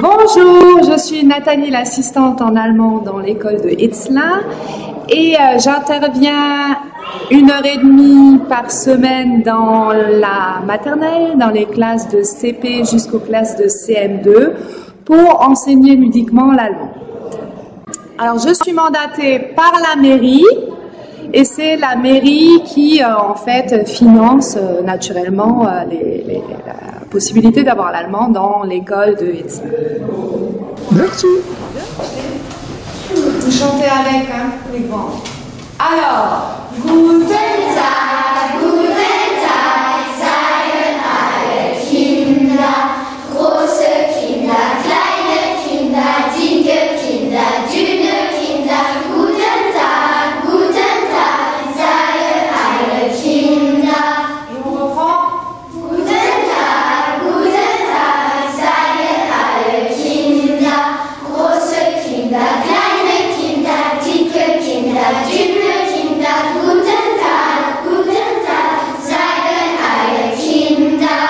Bonjour, je suis Nathalie, l'assistante en allemand dans l'école de Itzla et j'interviens 1h30 par semaine dans la maternelle, dans les classes de CP jusqu'aux classes de CM2 pour enseigner ludiquement l'allemand. Alors je suis mandatée par la mairie et c'est la mairie qui en fait finance naturellement la possibilité d'avoir l'allemand dans l'école de Itzla. Merci. Vous chantez avec, hein, les grands. Alors, Guten Tag, seien alle Kinder, große Kinder, kleine Kinder, dicke Kinder, dünne Kinder. Guten Tag, seien alle Kinder. Et on reprend. Guten Tag, seien alle Kinder, große Kinder, kleine Kinder, dicke Kinder, dünne Kinder. Guten Tag, seien alle Kinder.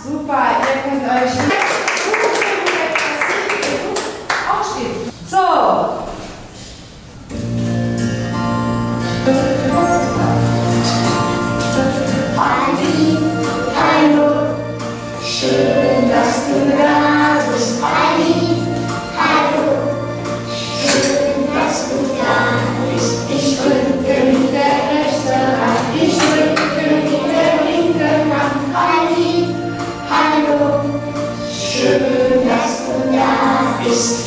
Super, ihr könnt euch aufstehen. So. Hallo, schön, dass du da bist. Hallo, schön, dass du da bist. Ich drücke mit der rechten Hand, ich drücke mit der linken Hand. Hallo, schön, dass du da bist.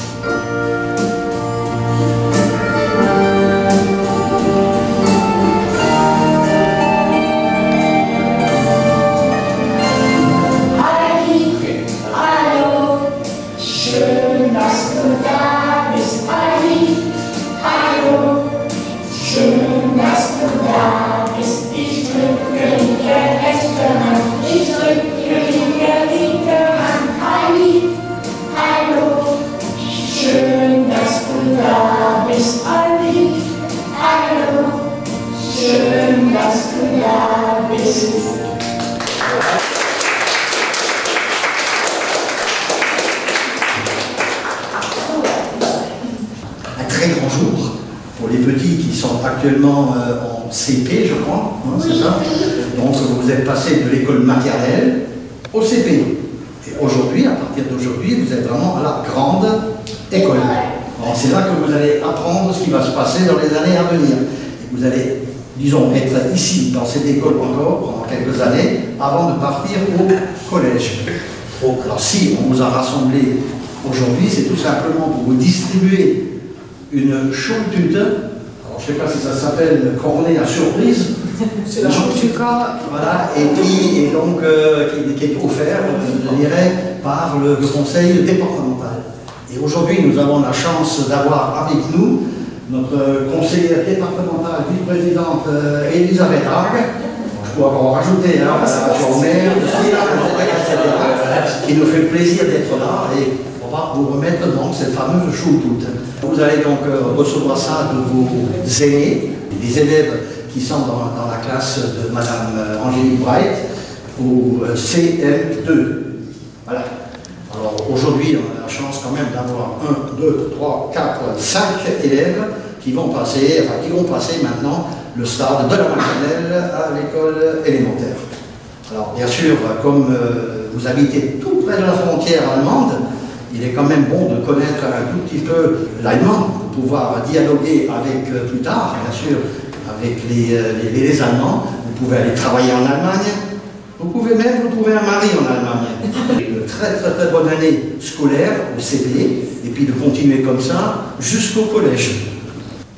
Un très grand jour pour les petits qui sont actuellement en CP, je crois, hein, c'est ça. Donc vous êtes passé de l'école maternelle au CP. Et aujourd'hui, à partir d'aujourd'hui, vous êtes vraiment à la grande école. C'est là que vous allez apprendre ce qui va se passer dans les années à venir. Et vous allez, disons, être ici, dans cette école encore, pendant quelques années, avant de partir au collège. Alors si on vous a rassemblés aujourd'hui, c'est tout simplement pour vous distribuer une Schultüte. Alors je ne sais pas si ça s'appelle cornet à surprise. C'est la Schultüte. Voilà, et qui est donc qui est offert, je dirais, par le conseil départemental. Et aujourd'hui, nous avons la chance d'avoir avec nous notre conseillère départementale, vice-présidente Elisabeth Hague. Je peux encore rajouter, hein, la maire, qui nous fait plaisir d'être là et on va vous remettre donc cette fameuse Schultüte. Vous allez donc recevoir ça de vos aînés, des élèves qui sont dans la classe de Madame Angélique Bright au CM2. Voilà. Alors aujourd'hui, on a la chance quand même d'avoir 1, 2, 3, 4, 5 élèves qui vont passer maintenant le stade de la maternelle à l'école élémentaire. Alors bien sûr, comme vous habitez tout près de la frontière allemande, il est quand même bon de connaître un tout petit peu l'allemand, pour pouvoir dialoguer avec, plus tard, bien sûr, avec les Allemands. Vous pouvez aller travailler en Allemagne, vous pouvez même vous trouver un mari en Allemagne. Une très très très bonne année scolaire au CP, et puis de continuer comme ça jusqu'au collège.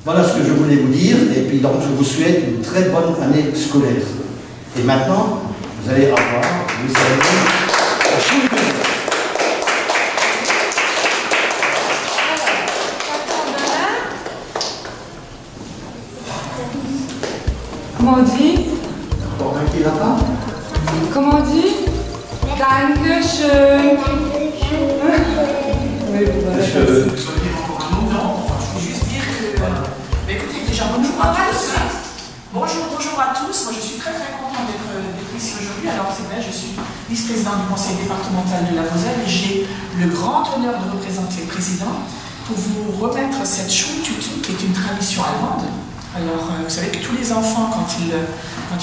Voilà ce que je voulais vous dire, et puis donc je vous souhaite une très bonne année scolaire. Et maintenant, vous allez avoir, vous savez, la Schultüte. Comment on dit? Encore un qui l'a pas? Comment on dit? Dankeschön. Oui, voilà. Je veux juste dire que... écoutez, déjà, bonjour à tous. Bonjour à tous. Moi, je suis très très contente d'être ici aujourd'hui. Alors, c'est vrai, je suis vice-président du conseil départemental de la Moselle, et j'ai le grand honneur de représenter le président pour vous remettre cette Schultüte qui est une tradition allemande. Alors, vous savez que tous les enfants, quand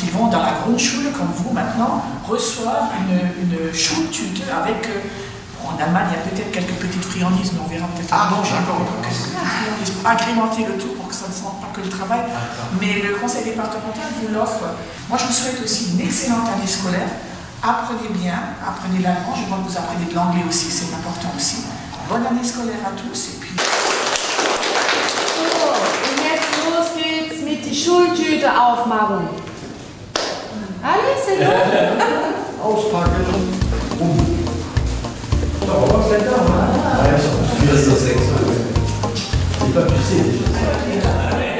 ils vont dans la Grundschule, comme vous maintenant, reçoivent une Schultüte avec... en Allemagne, il y a peut-être quelques petites friandises, mais on verra peut-être. Ah bon, d'accord. Quelques petites friandises pour agrémenter le tout, pour que ça ne sente pas que le travail. Mais le conseil départemental vous l'offre. Moi, je vous souhaite aussi une excellente année scolaire. Apprenez bien, apprenez l'allemand. Je vois que vous apprenez de l'anglais aussi, c'est important aussi. Bonne année scolaire à tous. Et puis... Und jetzt los geht's mit die Schultüte-Aufmachung. Allez, c'est bon. Auspacken. On commence là-dedans, hein? Ouais, ça, c'est pas, tu sais déjà.